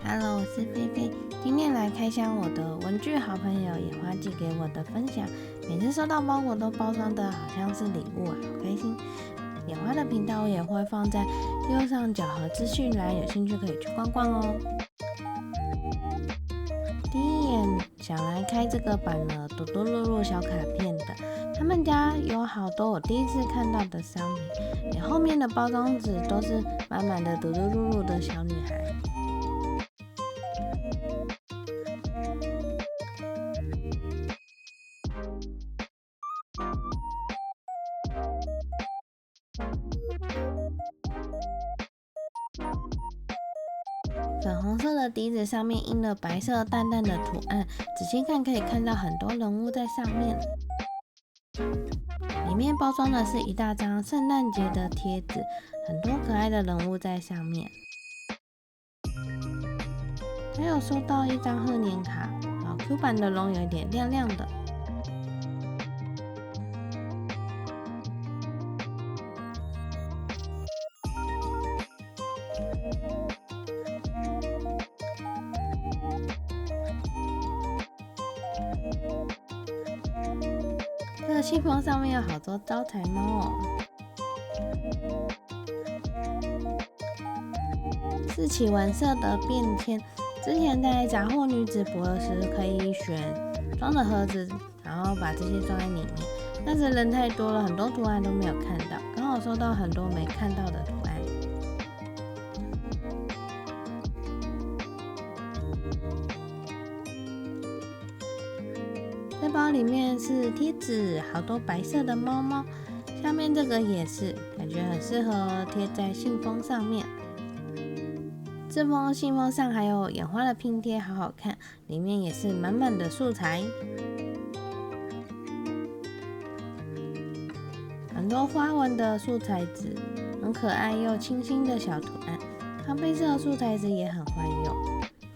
Hello，我是菲菲，今天来开箱我的文具好朋友野花寄给我的分享。每次收到包裹都包装的好像是礼物啊，好开心！野花的频道我也会放在右上角和资讯栏，有兴趣可以去逛逛哦。第一眼想来开这个版了嘟嘟噜噜小卡片的，他们家有好多我第一次看到的商品，连后面的包装纸都是满满的嘟嘟噜噜的小女孩。粉红色的笛子上面印了白色淡淡的图案，仔细看可以看到很多人物在上面。里面包装的是一大张圣诞节的贴纸，很多可爱的人物在上面。还有收到一张贺年卡，Q 版的龙有一点亮亮的。这个信封上面有好多招财猫哦，是起纹色的便签。之前在杂货女子博时可以选装的盒子，然后把这些装在里面。但是人太多了，很多图案都没有看到，刚好收到很多没看到的图案。这包里面是贴纸，好多白色的猫猫，下面这个也是，感觉很适合贴在信封上面。这封信封上还有眼花的拼贴，好好看，里面也是满满的素材，很多花纹的素材纸，很可爱又清新的小图案。咖啡色素材纸也很欢用，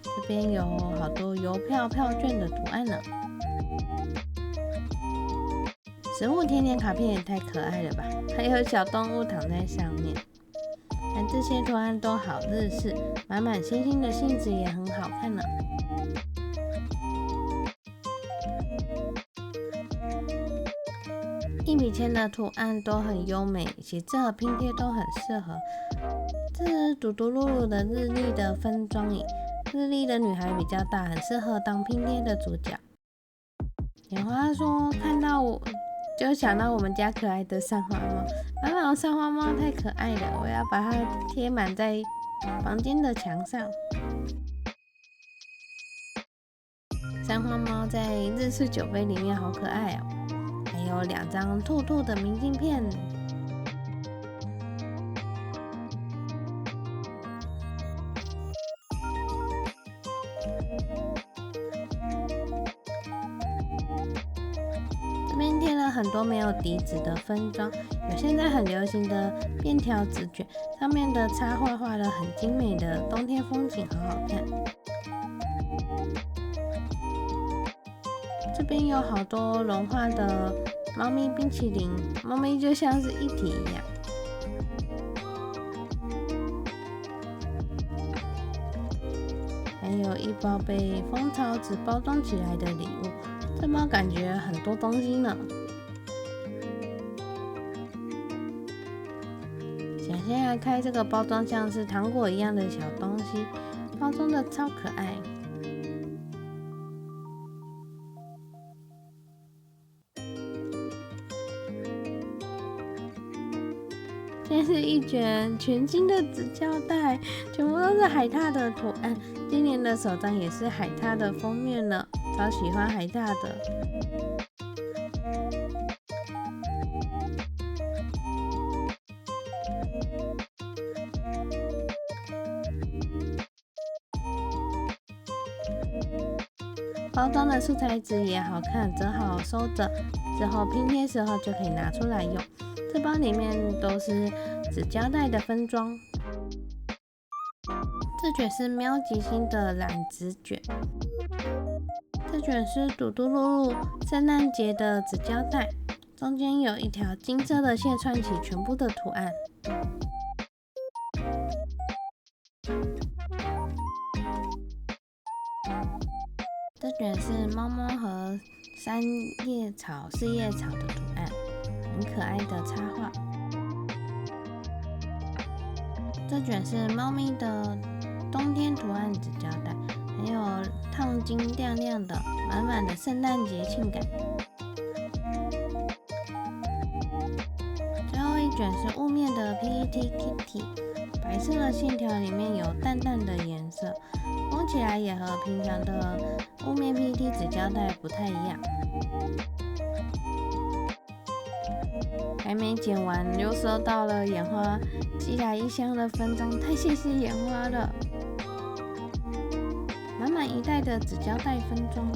这边有好多邮票票券的图案呢。食物甜点卡片也太可爱了吧，还有小动物躺在上面。看这些图案都好日式，满满星星的信纸也很好看呢。一笔签的图案都很优美，写字和拼贴都很适合。这是嘟嘟噜噜的日历的分装椅，日历的女孩比较大，很适合当拼贴的主角。眼花说看到我就想到我们家可爱的三花猫，妈妈，三花猫太可爱了，我要把它贴满在房间的墙上。三花猫在日式酒杯里面好可爱哦，还有2张兔兔的明信片。这边贴了很多没有底纸的分装，有现在很流行的便条纸卷，上面的插画画得很精美的冬天风景，好好看。这边有好多融化的猫咪冰淇淋，猫咪就像是一体一样。还有一包被蜂巢纸包装起来的礼物，这包感觉很多东西呢。想先来开这个包装，像是糖果一样的小东西，包装的超可爱。这是一卷全新的纸胶带，全部都是海獭的图案。今年的首张也是海獭的封面呢，超喜欢海獭的。包装的素材纸也好看，折好收着，之后拼贴时候就可以拿出来用。这包里面都是纸胶带的分装。这卷是喵吉星的染纸卷，这卷是嘟嘟噜噜圣诞节的纸胶带，中间有一条金色的线串起全部的图案。这卷是猫猫和三叶草、四叶草的图案，很可爱的插画。这卷是猫咪的冬天图案纸胶带，还有烫金亮亮的，满满的圣诞节庆感。最后一卷是雾面的 PET Kitty， 白色的线条里面有淡淡的颜色，摸起来也和平常的雾面 PET 纸胶带不太一样。还没剪完就收到了眼花寄来一箱的分装，太谢谢眼花了！满满一袋的纸胶带分装。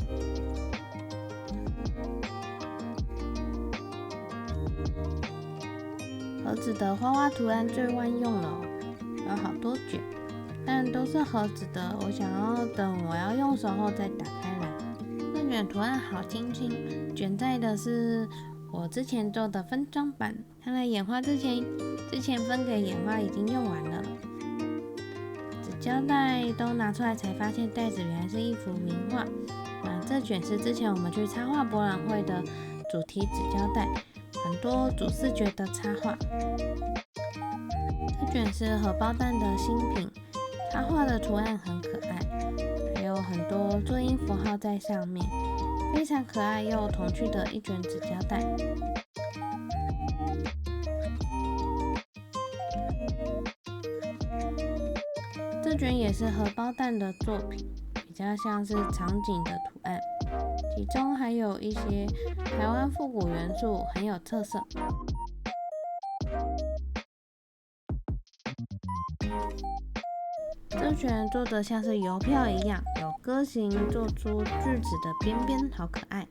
盒子的花花图案最万用了，有好多卷，但都是盒子的，我想要等我要用手后再打开来。这卷图案好精心，卷在的是我之前做的分装版，看来眼花之前分给眼花已经用完了。纸胶带都拿出来才发现，袋子原来是一幅名画。这卷是之前我们去插画博览会的主题纸胶带，很多主视觉的插画。这卷是荷包蛋的新品，插画的图案很可爱，还有很多注音符号在上面。非常可爱又童趣的一卷纸胶带。这卷也是荷包蛋的作品，比较像是场景的图案，其中还有一些台湾复古元素，很有特色。这卷做的像是邮票一样，有鸽形做出句子的边边，好可爱。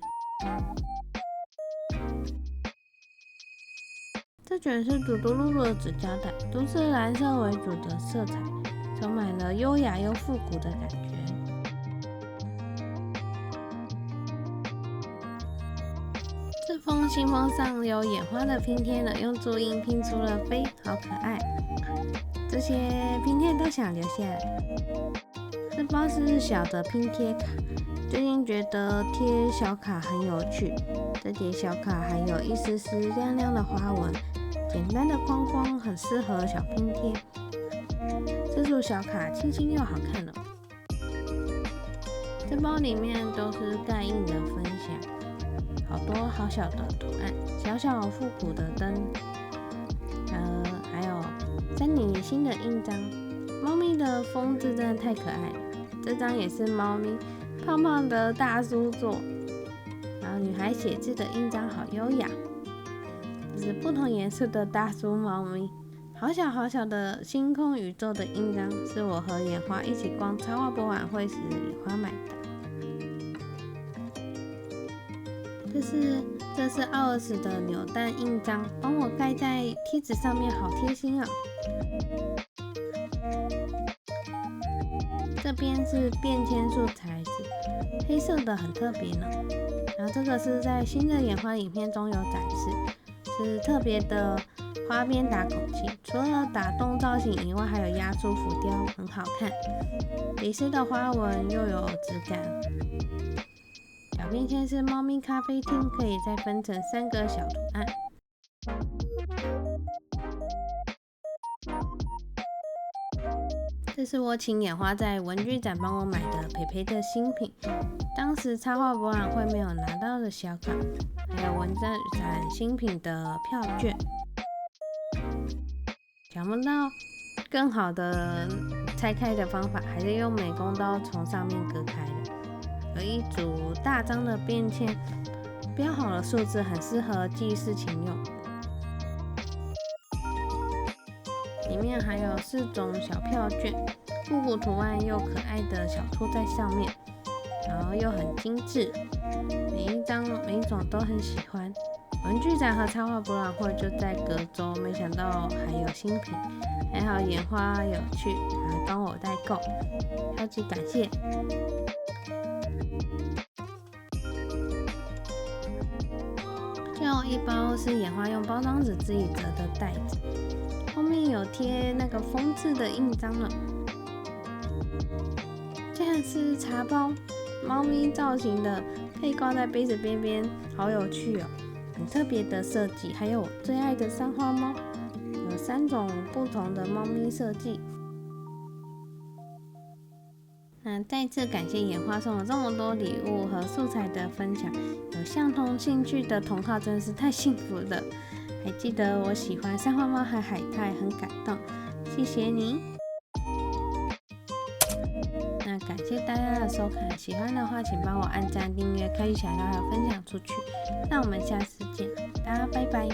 这卷是嘟嘟噜噜的纸胶带，都是蓝色为主的色彩，充满了优雅又复古的感觉。这封信封上有眼花的拼贴了，用注音拼出了飞，好可爱。这些拼贴都想留下来。这包是小的拼贴卡，最近觉得贴小卡很有趣。这叠小卡还有一丝丝亮亮的花纹，简单的框框很适合小拼贴。这组小卡清新又好看了。这包里面都是盖印的分享，好多好小的图案，小小复古的灯，还有三点新的印章。猫咪的风字真的太可爱了，这张也是猫咪胖胖的大叔做，然后女孩写字的印章好优雅，就是不同颜色的大叔猫咪。好小好小的星空宇宙的印章，是我和眼花一起逛插画博览会时眼花买的。这是奥尔斯的扭蛋印章，帮我盖在贴纸上面，好贴心啊！这边是便签素材质，黑色的很特别呢。然后这个是在新的眼花影片中有展示，是特别的花边打孔器，除了打洞造型以外，还有压出浮雕，很好看。蕾丝的花纹又有质感。小便签是猫咪咖啡厅，可以再分成3个小图案。这是我请眼花在文具展帮我买的培培的新品，当时插画博览会没有拿到的小卡，还有文具展新品的票券。想不到更好的拆开的方法，还是用美工刀从上面割开的。有一组大张的便签，标好了数字，很适合记事情用。里面还有4种小票券，复古图案又可爱的小兔在上面，然后又很精致，每一种都很喜欢。文具展和插画博览会就在隔周，没想到还有新品，还好眼花有趣，还帮我代购，超级感谢。最后一包是眼花用包装纸自己折的袋子，后面有贴那个风字的印章了。这样是茶包，猫咪造型的，可以挂在杯子边边，好有趣哦，很特别的设计。还有我最爱的三花猫，有3种不同的猫咪设计。那再次感谢演化送了这么多礼物和素材的分享，有相同兴趣的同好真的是太幸福了。还记得我喜欢三花猫和海苔，很感动，谢谢你。那感谢大家的收看，喜欢的话请帮我按赞、订阅、开启小铃铛，还有分享出去。那我们下次见，大家拜拜。